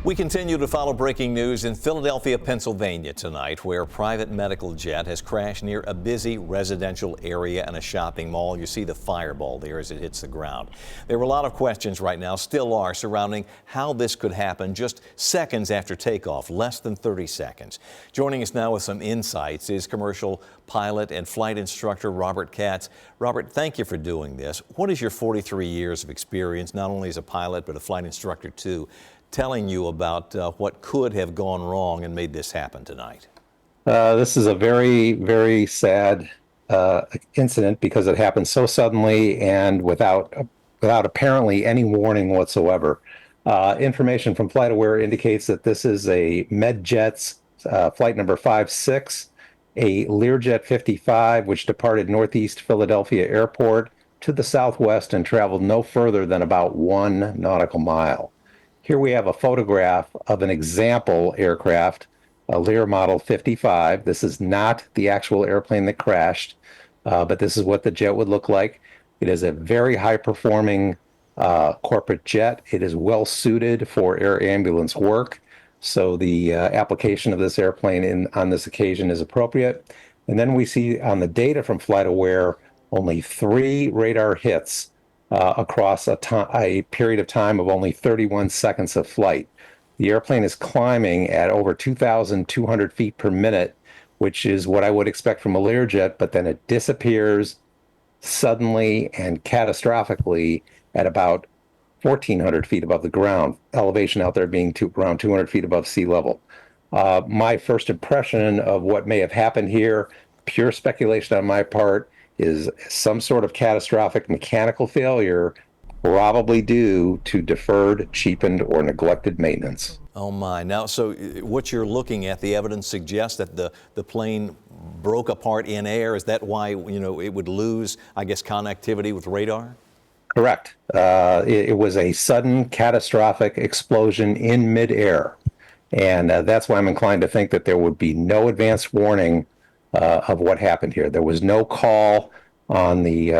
We continue to follow breaking news in Philadelphia, Pennsylvania tonight, where a private medical jet has crashed near a busy residential area and a shopping mall. You see the fireball there as it hits the ground. There were a lot of questions right now, still are, surrounding how this could happen just seconds after takeoff, less than 30 seconds. Joining us now with some insights is commercial pilot and flight instructor Robert Katz. Robert, thank you for doing this. What is your 43 years of experience, not only as a pilot but a flight instructor too, telling you about what could have gone wrong and made this happen tonight? This is a very, very sad incident because it happened so suddenly and without apparently any warning whatsoever. Information from FlightAware indicates that this is a MedJet's flight number 56, a Learjet 55, which departed Northeast Philadelphia Airport to the southwest and traveled no further than about 1 nautical mile. Here we have a photograph of an example aircraft, a Lear Model 55. This is not the actual airplane that crashed, but this is what the jet would look like. It is a very high-performing corporate jet. It is well suited for air ambulance work, so the application of this airplane on this occasion is appropriate. And then we see on the data from FlightAware only 3 radar hits across a period of time of only 31 seconds of flight. The airplane is climbing at over 2,200 feet per minute, which is what I would expect from a Learjet, but then it disappears suddenly and catastrophically at about 1,400 feet above the ground, elevation out there being around 200 feet above sea level. My first impression of what may have happened here, pure speculation on my part, is some sort of catastrophic mechanical failure, probably due to deferred, cheapened, or neglected maintenance. Oh my. Now, so what you're looking at, the evidence suggests that the plane broke apart in air. Is that why, it would lose, I guess, connectivity with radar? Correct. It was a sudden catastrophic explosion in midair. And that's why I'm inclined to think that there would be no advance warning of what happened here. There was no call on the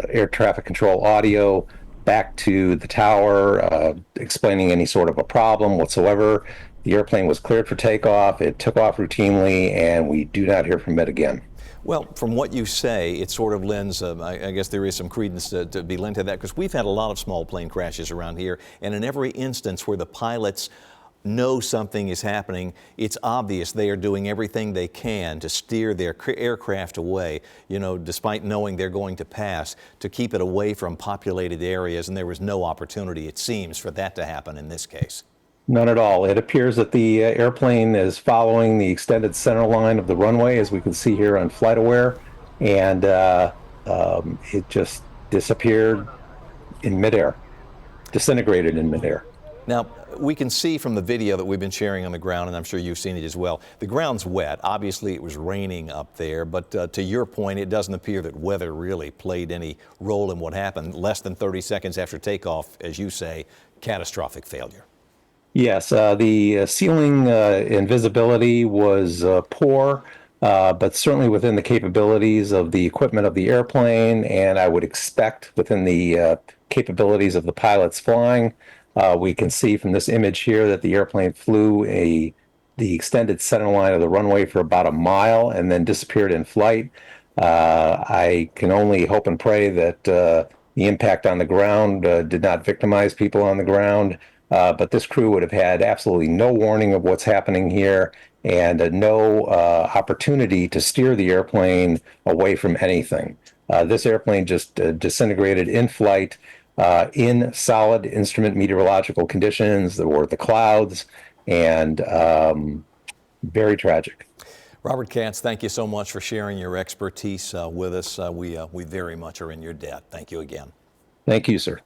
air traffic control audio back to the tower explaining any sort of a problem whatsoever. The airplane was cleared for takeoff. It took off routinely, and we do not hear from it again. Well, from what you say, it sort of lends, I guess there is some credence to be lent to that, because we've had a lot of small plane crashes around here, and in every instance where the pilots know something is happening, it's obvious they are doing everything they can to steer their aircraft away, despite knowing they're going to pass, to keep it away from populated areas, and there was no opportunity, it seems, for that to happen in this case. None at all. It appears that the airplane is following the extended center line of the runway, as we can see here on FlightAware, and it just disappeared in midair, disintegrated in midair. Now, we can see from the video that we've been sharing on the ground, and I'm sure you've seen it as well, the ground's wet. Obviously, it was raining up there, but to your point, it doesn't appear that weather really played any role in what happened. Less than 30 seconds after takeoff, as you say, catastrophic failure. Yes, the ceiling and visibility was poor, but certainly within the capabilities of the equipment of the airplane, and I would expect within the capabilities of the pilots flying. We can see from this image here that the airplane flew the extended center line of the runway for about a mile and then disappeared in flight. I can only hope and pray that the impact on the ground did not victimize people on the ground, but this crew would have had absolutely no warning of what's happening here and no opportunity to steer the airplane away from anything. This airplane just disintegrated in flight. In solid instrument meteorological conditions. There were the clouds, and very tragic. Robert Katz, thank you so much for sharing your expertise with us. We very much are in your debt. Thank you again. Thank you, sir.